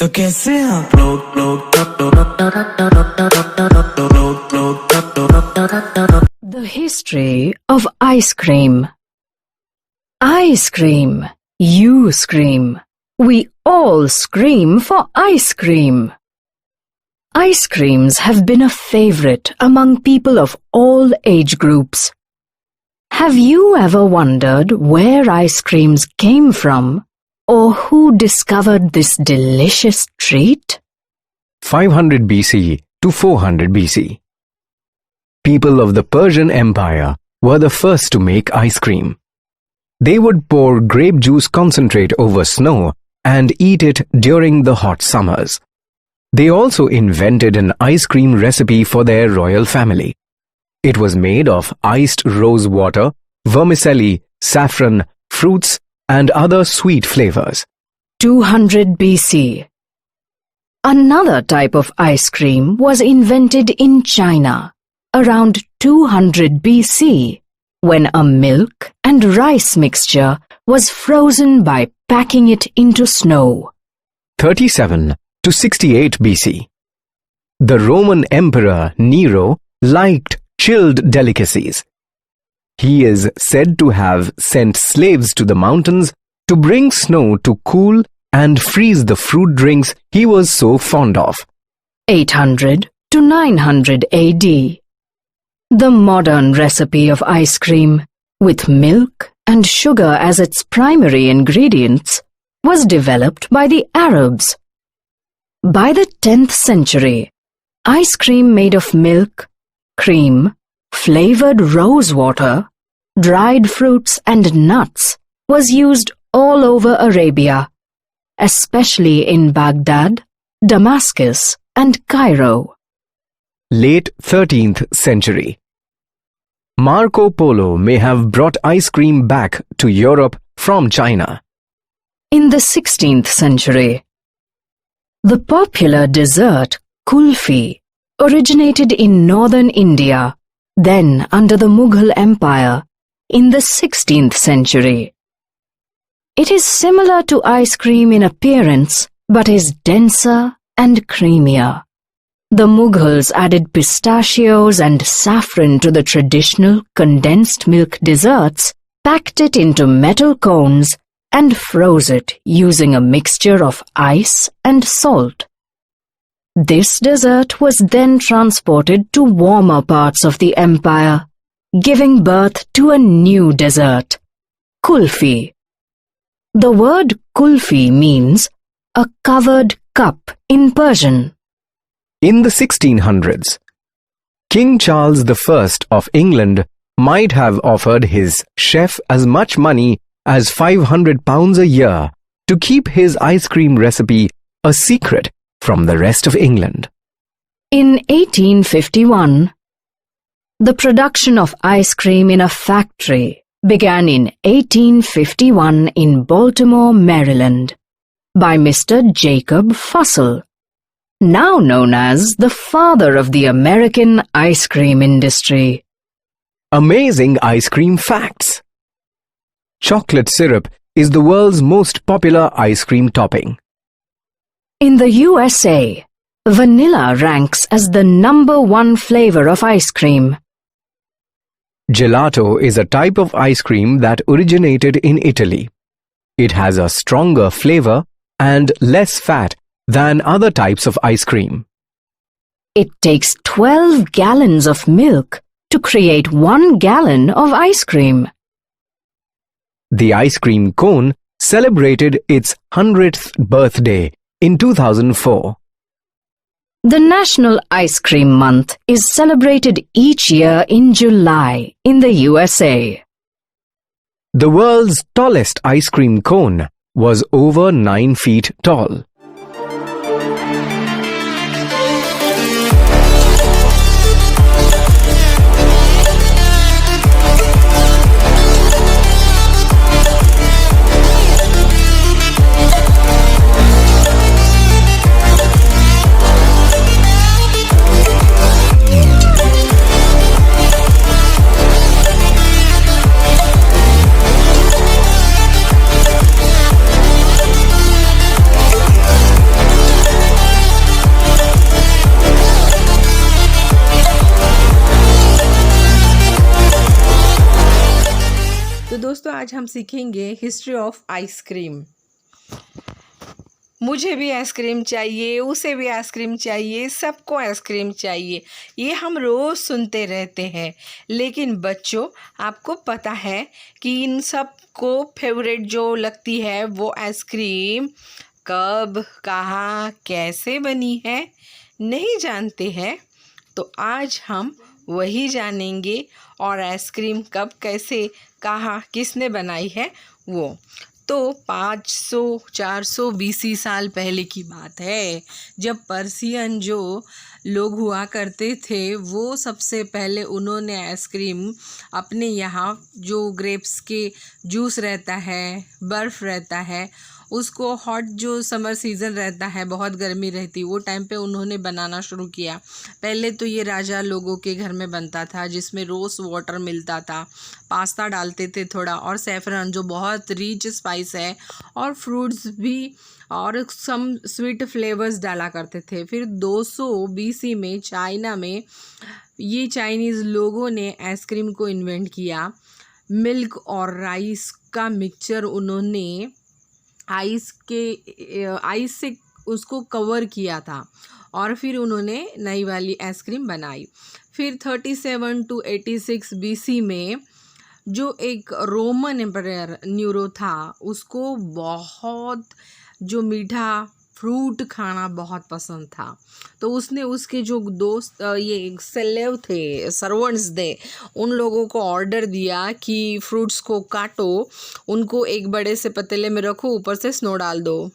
तो कैसे आप लोग The history of ice cream. Ice cream. You scream. We all scream for ice cream. Ice creams have been a favorite among people of all age groups. Have you ever wondered where ice creams came from, or who discovered this delicious treat? 500 BC to 400 BC. People of the Persian Empire were the first to make ice cream. They would pour grape juice concentrate over snow and eat it during the hot summers. They also invented an ice cream recipe for their royal family. It was made of iced rose water, vermicelli, saffron, fruits, and other sweet flavors. 200 BC. Another type of ice cream was invented in China around 200 BC when a milk and rice mixture was frozen by packing it into snow. 37 to 68 BC. The Roman Emperor Nero liked chilled delicacies. He is said to have sent slaves to the mountains to bring snow to cool and freeze the fruit drinks he was so fond of. 800 to 900 AD. The modern recipe of ice cream, with milk and sugar as its primary ingredients, was developed by the Arabs. By the 10th century, ice cream made of milk, cream, flavored rose water, dried fruits and nuts was used all over Arabia, especially in Baghdad, Damascus, and Cairo. Late 13th century. Marco Polo may have brought ice cream back to Europe from China. In the 16th century, the popular dessert kulfi originated in northern India, then under the Mughal Empire, in the 16th century. It is similar to ice cream in appearance, but is denser and creamier. The Mughals added pistachios and saffron to the traditional condensed milk desserts, packed it into metal cones, and froze it using a mixture of ice and salt. This dessert was then transported to warmer parts of the empire, giving birth to a new dessert, kulfi. The word kulfi means a covered cup in Persian. In the 1600s, King Charles I of England might have offered his chef as much money as £500 a year to keep his ice cream recipe a secret from the rest of England. In 1851, the production of ice cream in a factory began in 1851 in Baltimore, Maryland, by Mr. Jacob Fussell, now known as the father of the American ice cream industry. Amazing ice cream facts. Chocolate syrup is the world's most popular ice cream topping. In the USA, vanilla ranks as the #1 flavor of ice cream. Gelato is a type of ice cream that originated in Italy. It has a stronger flavor and less fat than other types of ice cream. It takes 12 gallons of milk to create 1 gallon of ice cream. The ice cream cone celebrated its 100th birthday in 2004. The National Ice Cream Month is celebrated each year in July in the USA. The world's tallest ice cream cone was over 9 feet tall. आज हम सीखेंगे history of ice cream. मुझे भी ice cream चाहिए, उसे भी ice cream चाहिए, सबको आइसक्रीम चाहिए, ये हम रोज़ सुनते रहते हैं। लेकिन बच्चों, आपको पता है कि इन सब को फेवरेट जो लगती है वो आइसक्रीम कब, कहाँ, कैसे बनी है? नहीं जानते हैं? तो आज हम वही जानेंगे। और आइसक्रीम कब, कैसे, कहाँ, किसने बनाई है वो। तो 500-400 BC साल पहले की बात है, जब पर्शियन जो लोग हुआ करते थे वो सबसे पहले उन्होंने आइसक्रीम अपने यहाँ जो ग्रेप्स के जूस रहता है, बर्फ़ रहता है, उसको हॉट जो समर सीज़न रहता है, बहुत गर्मी रहती, वो टाइम पे उन्होंने बनाना शुरू किया। पहले तो ये राजा लोगों के घर में बनता था, जिसमें रोज़ वाटर मिलता था, पास्ता डालते थे थोड़ा, और सैफरन जो बहुत रिच स्पाइस है, और फ्रूट्स भी, और सम स्वीट फ्लेवर्स डाला करते थे। फिर 200 BC में चाइना में ये चाइनीज़ लोगों ने आइसक्रीम को इन्वेंट किया। मिल्क और राइस का मिक्सचर उन्होंने आइस से उसको कवर किया था, और फिर उन्होंने नई वाली आइसक्रीम बनाई। फिर 37 to 86 BC में जो एक रोमन एम्परर न्यूरो था, उसको बहुत जो मीठा फ्रूट खाना बहुत पसंद था। तो उसने उसके जो दोस्त ये स्लेव थे, सर्वेंट्स थे, उन लोगों को ऑर्डर दिया कि फ्रूट्स को काटो, उनको एक बड़े से पतीले में रखो, ऊपर से स्नो डाल दो।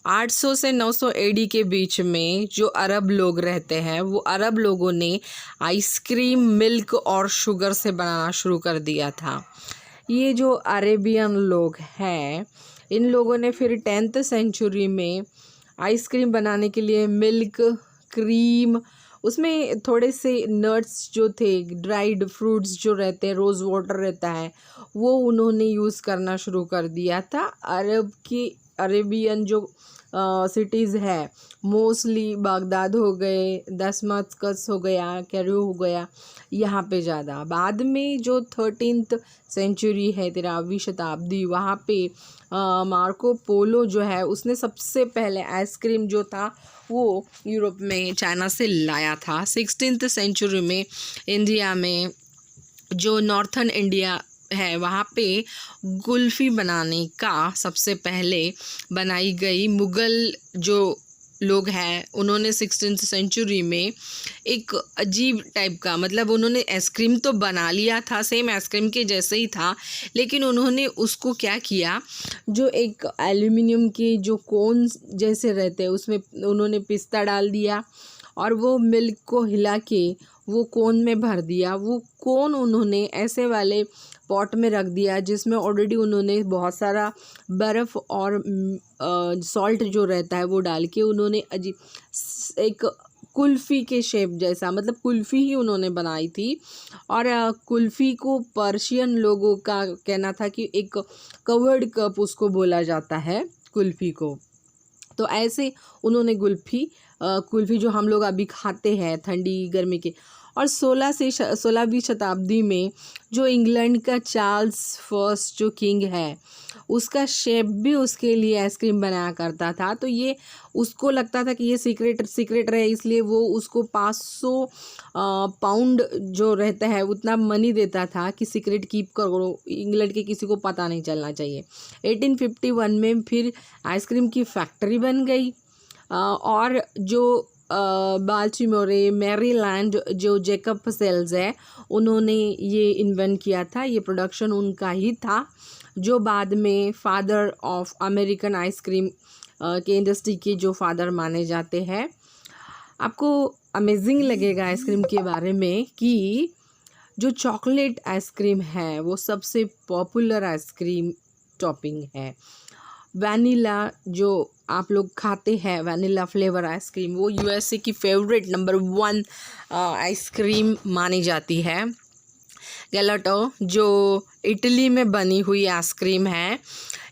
800 से 900 AD के बीच में जो अरब लोग रहते हैं, वो अरब लोगों ने आइसक्रीम मिल्क और शुगर से बनाना शुरू कर दिया था। ये जो अरेबियन लोग हैं, इन लोगों ने फिर 10th सेंचुरी में आइसक्रीम बनाने के लिए मिल्क, क्रीम, उसमें थोड़े से नट्स जो थे, ड्राइड फ्रूट्स जो रहते हैं, रोज़ वाटर रहता है, वो उन्होंने यूज़ करना शुरू कर दिया था। अरेबियन जो सिटीज़ है, मोस्टली बगदाद हो गए, दमश्कस हो गया, कैरो हो गया, यहाँ पे ज़्यादा। बाद में जो 13th सेंचुरी है, 13वीं शताब्दी, वहाँ पे मार्को पोलो जो है, उसने सबसे पहले आइसक्रीम जो था वो यूरोप में चाइना से लाया था। 16th सेंचुरी में इंडिया में जो नॉर्थन इंडिया है, वहाँ पे कुल्फ़ी बनाने का सबसे पहले बनाई गई। मुग़ल जो लोग हैं, उन्होंने 16th सेंचुरी में एक अजीब टाइप का, मतलब उन्होंने आइसक्रीम तो बना लिया था, सेम आइसक्रीम के जैसे ही था, लेकिन उन्होंने उसको क्या किया, जो एक एल्युमिनियम के जो कोन जैसे रहते हैं, उसमें उन्होंने पिस्ता डाल दिया, और वो मिल्क को हिला के वो कोन में भर दिया। वो कोन उन्होंने ऐसे वाले पॉट में रख दिया, जिसमें ऑलरेडी उन्होंने बहुत सारा बर्फ़ और सॉल्ट जो रहता है वो डाल के उन्होंने अजीब एक कुल्फ़ी के शेप जैसा, मतलब कुल्फ़ी ही उन्होंने बनाई थी। और कुल्फ़ी को पर्शियन लोगों का कहना था कि एक कवर्ड कप उसको बोला जाता है कुल्फ़ी को। तो ऐसे उन्होंने कुल्फ़ी जो हम लोग अभी खाते हैं ठंडी गर्मी के। और 16वीं शताब्दी में जो इंग्लैंड का चार्ल्स फर्स्ट जो किंग है, उसका शेफ भी उसके लिए आइसक्रीम बनाया करता था। तो ये उसको लगता था कि ये सीक्रेट रहे, इसलिए वो उसको 500 पाउंड जो रहता है उतना मनी देता था कि सीक्रेट कीप करो, इंग्लैंड के किसी को पता नहीं चलना चाहिए। 1851 में फिर आइसक्रीम की फैक्ट्री बन गई, और जो बाल्टीमोरे, मैरीलैंड जो जेकब सेल्स है, उन्होंने ये इन्वेंट किया था। ये प्रोडक्शन उनका ही था, जो बाद में फादर ऑफ अमेरिकन आइसक्रीम के इंडस्ट्री के जो फादर माने जाते हैं। आपको अमेजिंग लगेगा आइसक्रीम के बारे में कि जो चॉकलेट आइसक्रीम है वो सबसे पॉपुलर आइसक्रीम टॉपिंग है। वैनिला जो आप लोग खाते हैं, वैनिला फ्लेवर आइसक्रीम, वो USA की फेवरेट नंबर 1 आइसक्रीम मानी जाती है। गैलाटो जो इटली में बनी हुई आइसक्रीम है,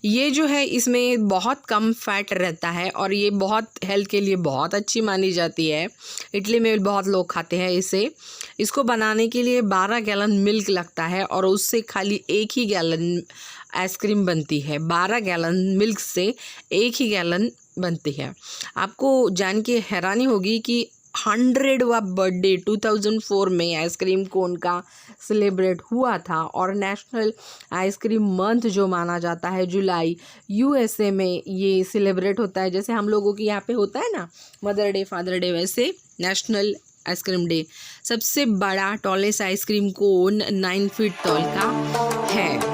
ये जो है इसमें बहुत कम फैट रहता है और ये बहुत हेल्थ के लिए बहुत अच्छी मानी जाती है। इटली में बहुत लोग खाते हैं इसे। इसको बनाने के लिए 12 गैलन मिल्क लगता है और उससे खाली 1 ही गैलन आइसक्रीम बनती है। 12 गैलन मिल्क से 1 ही गैलन बनती है। आपको जान के हैरानी होगी कि 100वां बर्थडे 2004 में आइसक्रीम कोन का सेलिब्रेट हुआ था और नेशनल आइसक्रीम मंथ जो माना जाता है जुलाई, यूएसए में ये सेलिब्रेट होता है। जैसे हम लोगों के यहाँ पे होता है ना मदर डे, फादर डे, वैसे नेशनल आइसक्रीम डे। सबसे बड़ा टॉलेस्ट आइसक्रीम कोन 9 फीट तौल का है।